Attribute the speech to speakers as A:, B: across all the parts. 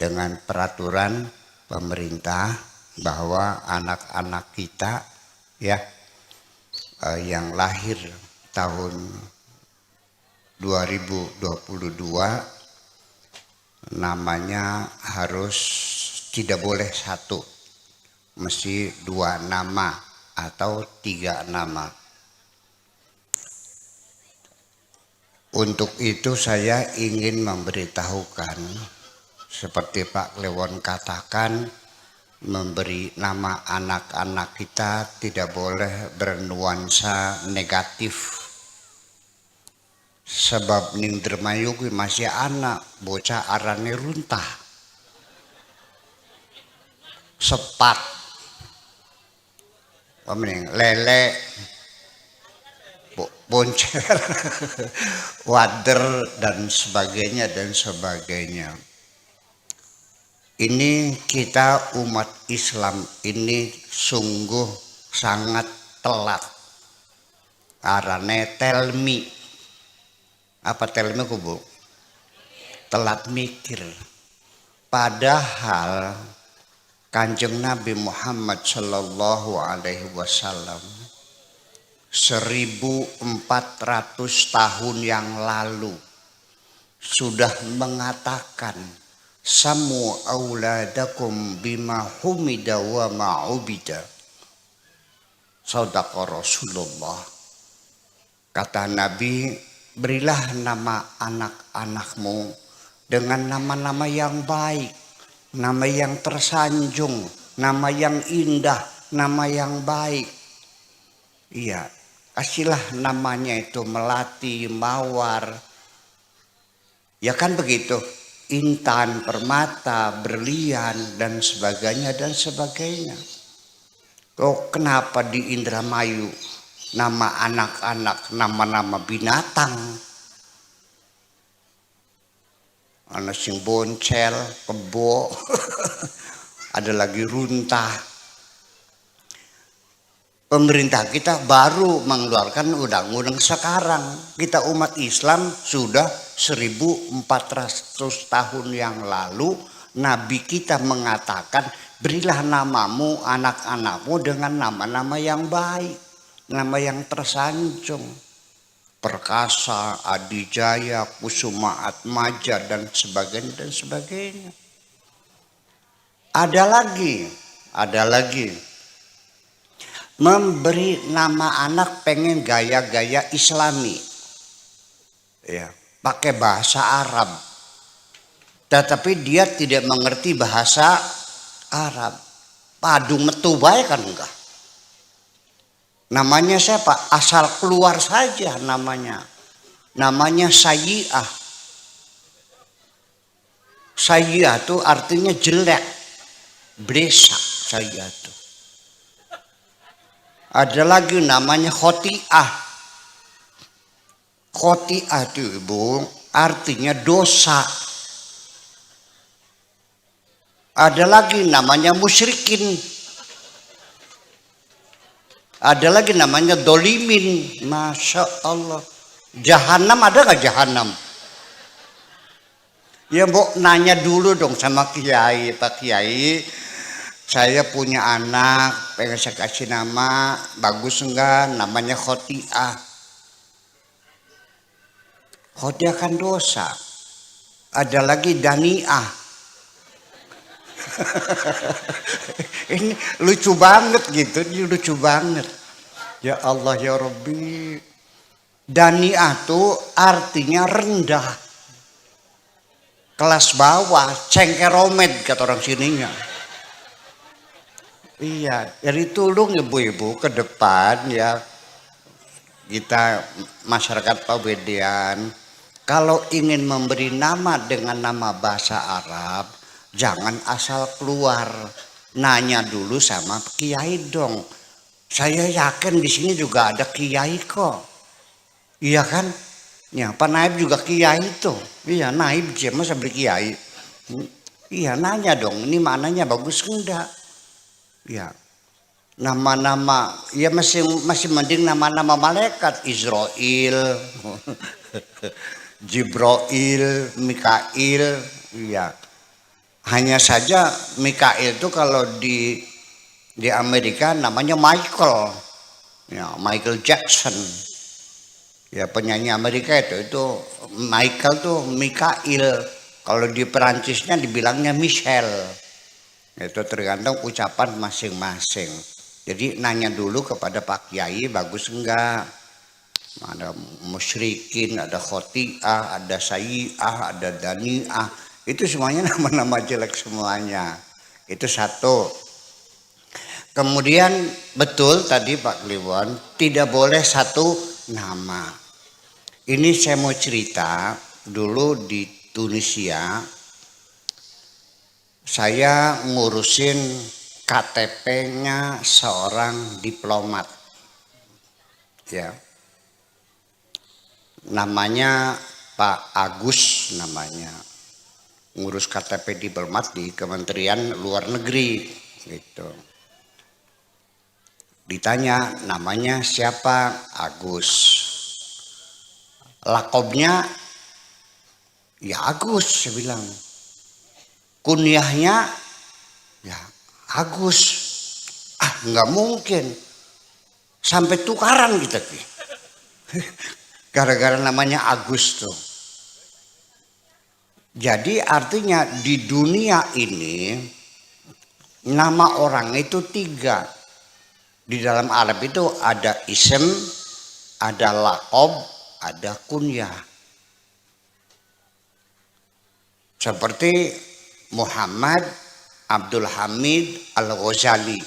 A: dengan peraturan pemerintah bahwa anak-anak kita ya yang lahir tahun 2022 namanya harus tidak boleh satu, mesti 2 nama atau 3 nama. Untuk itu saya ingin memberitahukan seperti Pak Kliwon katakan, memberi nama anak-anak kita tidak boleh bernuansa negatif. Sebab ning Dermayu masih anak bocah arane runtah. Sepat. Lele, boncer, wader dan sebagainya dan sebagainya. Ini kita umat Islam ini sungguh sangat telat. Arane telmi. Apa telmi kubu? Telat mikir. Padahal Kanjeng Nabi Muhammad Sallallahu Alaihi Wasallam 1400 tahun yang lalu sudah mengatakan samu auladakum bima humida wa ma'ubida. Sadaqa Rasulullah. Kata Nabi, berilah nama anak-anakmu dengan nama-nama yang baik, nama yang tersanjung, nama yang indah, nama yang baik. Iya, kasihlah namanya itu Melati, Mawar. Ya kan begitu. Intan, Permata, Berlian dan sebagainya dan sebagainya. Kok kenapa di Indramayu nama anak-anak nama-nama binatang? Ana sing boncel, kebo, ada lagi runtah. Pemerintah kita baru mengeluarkan undang-undang sekarang. Kita umat Islam sudah 1400 tahun yang lalu Nabi kita mengatakan berilah namamu anak-anakmu dengan nama-nama yang baik, nama yang tersanjung. Perkasa, Adijaya, Kusuma, Atmaja dan sebagainya dan sebagainya. Ada lagi. Memberi nama anak pengen gaya-gaya Islami. Ya, pakai bahasa Arab. Tetapi dia tidak mengerti bahasa Arab. Padu metu bae kan enggak. Namanya siapa? Asal keluar saja namanya. Namanya Sayyi'ah. Sayyi'ah itu artinya jelek. Blesak Sayyi'ah itu. Ada lagi namanya Khoti'ah. Khoti'ah itu ibu artinya dosa. Ada lagi namanya musyrikin. Ada lagi namanya dolimin. Masya Allah. Jahanam ada gak jahanam? Ya mbok nanya dulu dong sama Kiai. Pak Kiai, saya punya anak, pengen saya kasih nama, bagus enggak? Namanya Khoti'ah. Khoti'ah kan dosa. Ada lagi Dani'ah. Ini lucu banget gitu, ini lucu banget. Ya Allah ya Rabbi. Dani'ah tuh artinya rendah. Kelas bawah, cengkeromet kata orang sininya. Iya, jadi tolong ibu-ibu ke depan ya kita masyarakat Pawedean kalau ingin memberi nama dengan nama bahasa Arab jangan asal keluar, nanya dulu sama kiai dong. Saya yakin di sini juga ada kiai kok, iya kan? Ya Pak Naib juga kiai tuh, iya Naib sih masa beli kiai, iya nanya dong ini mananya bagus enggak? Ya, nama-nama ya masih mending nama-nama malaikat Israel, Jibril, Mikail, ya. Hanya saja Mikail itu kalau di Amerika namanya Michael, ya, Michael Jackson, ya penyanyi Amerika itu Michael tuh Mikail. Kalau di Perancisnya dibilangnya Michelle. Itu tergantung ucapan masing-masing. Jadi nanya dulu kepada Pak Kiai bagus enggak. Ada musyrikin, ada khotiah, ada sayyi'ah, ada dani'ah. Itu semuanya nama-nama jelek semuanya. Itu satu. Kemudian betul tadi Pak Kliwon, tidak boleh satu nama. Ini saya mau cerita dulu di Tunisia. Saya ngurusin KTP-nya seorang diplomat. Ya. Namanya Pak Agus namanya. Ngurus KTP diplomat di Kementerian Luar Negeri gitu. Ditanya namanya siapa? Agus. Lakobnya ya Agus, saya bilang. Kunyahnya ya Agus. Ah, nggak mungkin. Sampai tukaran kita. Gara-gara namanya Agus tuh. Jadi artinya di dunia ini nama orang itu 3. Di dalam Arab itu ada ism, ada lakob, ada kunyah. Seperti Muhammad Abdul Hamid Al-Ghazali.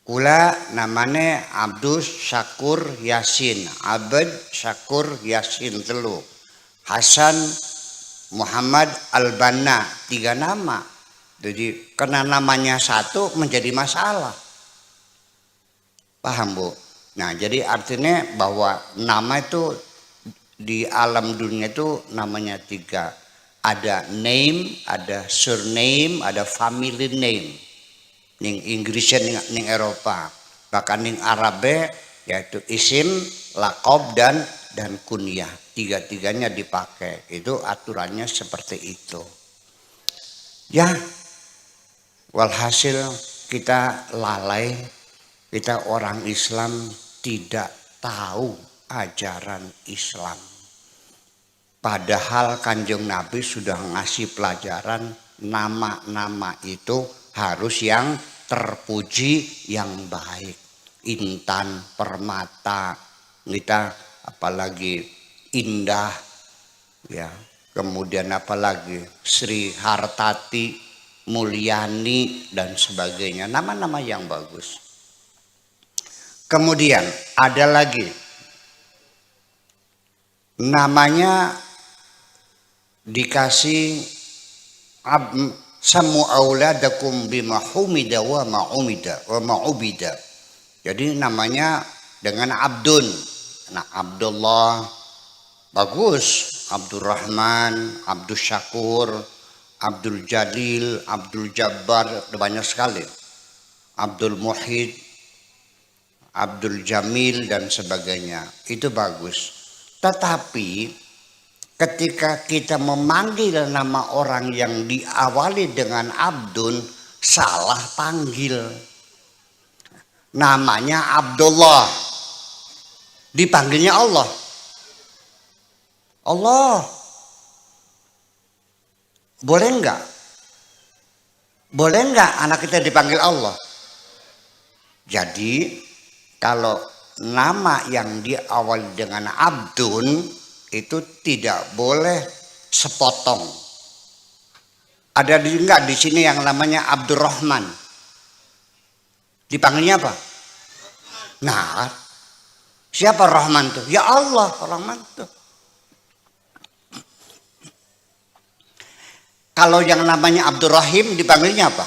A: Kula namanya Abdul Syakur Yasin, Abed Syakur Yasin telu. Hasan Muhammad Al-Banna, 3 nama. Jadi karena namanya satu menjadi masalah. Paham Bu? Nah jadi artinya bahwa nama itu di alam dunia itu namanya 3. Ada name, ada surname, ada family name. Ning Inggrisnya ning Eropa. Bahkan ning Arabe yaitu isim, lakob dan kunyah. 3-3-nya dipakai. Itu aturannya seperti itu. Ya, walhasil kita lalai, kita orang Islam tidak tahu ajaran Islam. Padahal Kanjeng Nabi sudah ngasih pelajaran nama-nama itu harus yang terpuji, yang baik. Intan, permata, kita apalagi indah, ya. Kemudian apalagi Sri Hartati, Mulyani dan sebagainya, nama-nama yang bagus. Kemudian ada lagi namanya dikasih samu auladakum bima humida wa ma'ubida. Jadi namanya dengan Abdun. Nah, Abdullah bagus, Abdurrahman, Abdul Syakur, Abdul Jalil, Abdul Jabbar, banyak sekali. Abdul Muhid, Abdul Jamil dan sebagainya. Itu bagus. Tetapi ketika kita memanggil nama orang yang diawali dengan Abdun, salah panggil. Namanya Abdullah. Dipanggilnya Allah. Allah. Boleh enggak? Boleh enggak anak kita dipanggil Allah? Jadi kalau nama yang diawali dengan Abdun itu tidak boleh sepotong. Ada enggak di sini yang namanya Abdurrahman? Dipanggilnya apa? Nah, siapa Rahman tuh? Ya Allah, Rahman tuh. Kalau yang namanya Abdurrahim dipanggilnya apa?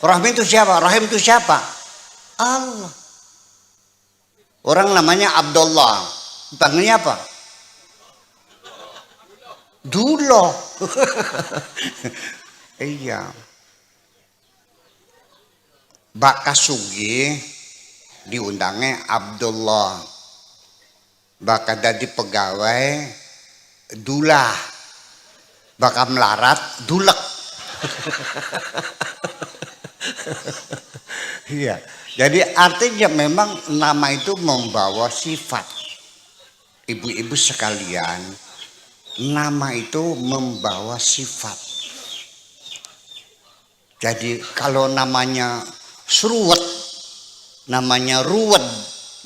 A: Rahim itu siapa? Rahim itu siapa? Allah. Orang namanya Abdullah, dipanggilnya apa? Dulo. Iya. Bakasugi diundangnya Abdullah. Baka dadi pegawai Dulah. bakal melarat dulek. Iya. Jadi artinya memang nama itu membawa sifat. Ibu-ibu sekalian, nama itu membawa sifat. Jadi kalau namanya seruwet, namanya ruwet,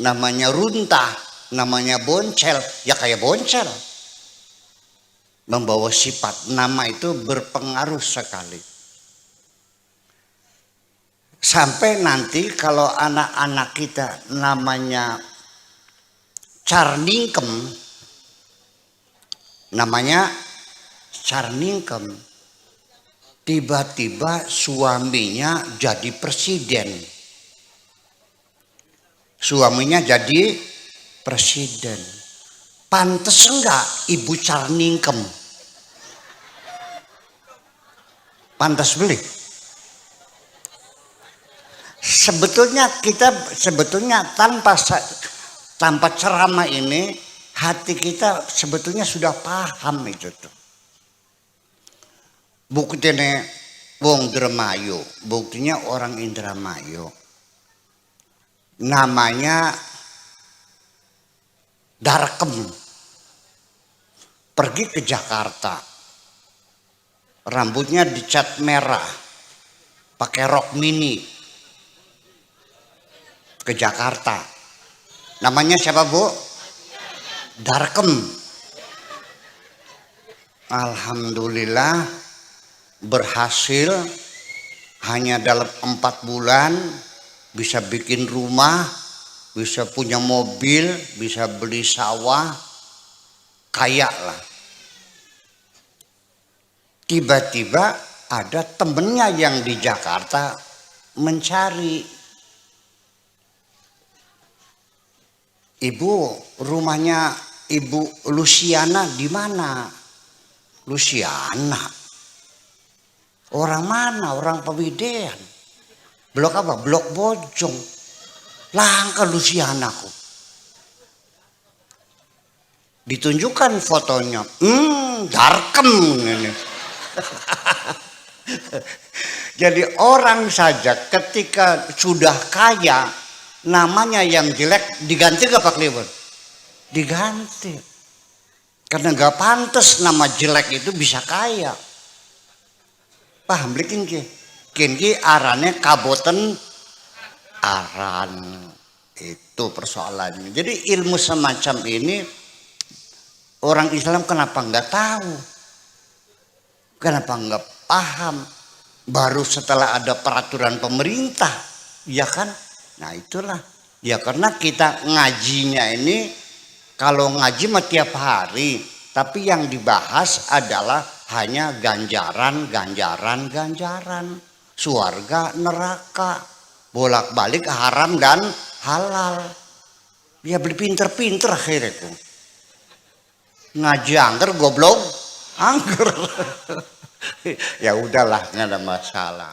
A: namanya runtah, namanya boncel, ya kayak boncel. Membawa sifat, nama itu berpengaruh sekali. Sampai nanti kalau anak-anak kita namanya Carningkem, namanya Carningkem, tiba-tiba suaminya jadi presiden. Suaminya jadi presiden. Pantes enggak Ibu Carningkem? Pantas beli. Sebetulnya tanpa ceramah ini hati kita sebetulnya sudah paham itu tuh. Buktinya wong Indramayu, buktinya orang Indramayu. Namanya Darkem. Pergi ke Jakarta. Rambutnya dicat merah. Pakai rok mini. Ke Jakarta. Namanya siapa, Bu? Darkem. Alhamdulillah berhasil, hanya dalam 4 bulan bisa bikin rumah, bisa punya mobil, bisa beli sawah, kaya lah. Tiba-tiba ada temennya yang di Jakarta mencari, Ibu, rumahnya Ibu Luciana di mana? Luciana. Orang mana? Orang Pewidean. Blok apa? Blok Bojong. Langka Lucianaku. Ditunjukkan fotonya. Darkem ini. Jadi orang saja ketika sudah kaya, namanya yang jelek diganti gak Pak Kliwon? Diganti. Karena gak pantas nama jelek itu bisa kaya. Paham bikin ki? Kinki arane kaboten aran. Itu persoalannya. Jadi ilmu semacam ini orang Islam kenapa nggak tahu? Kenapa nggak paham? Baru setelah ada peraturan pemerintah, ya kan? Nah itulah. Ya karena kita ngajinya ini, kalau ngaji mah tiap hari, tapi yang dibahas adalah hanya ganjaran, surga, neraka, bolak-balik haram dan halal. Ya beli pinter-pinter akhirnya tuh. Ngaji angker goblok, angker. Ya udahlah, nggak ada masalah.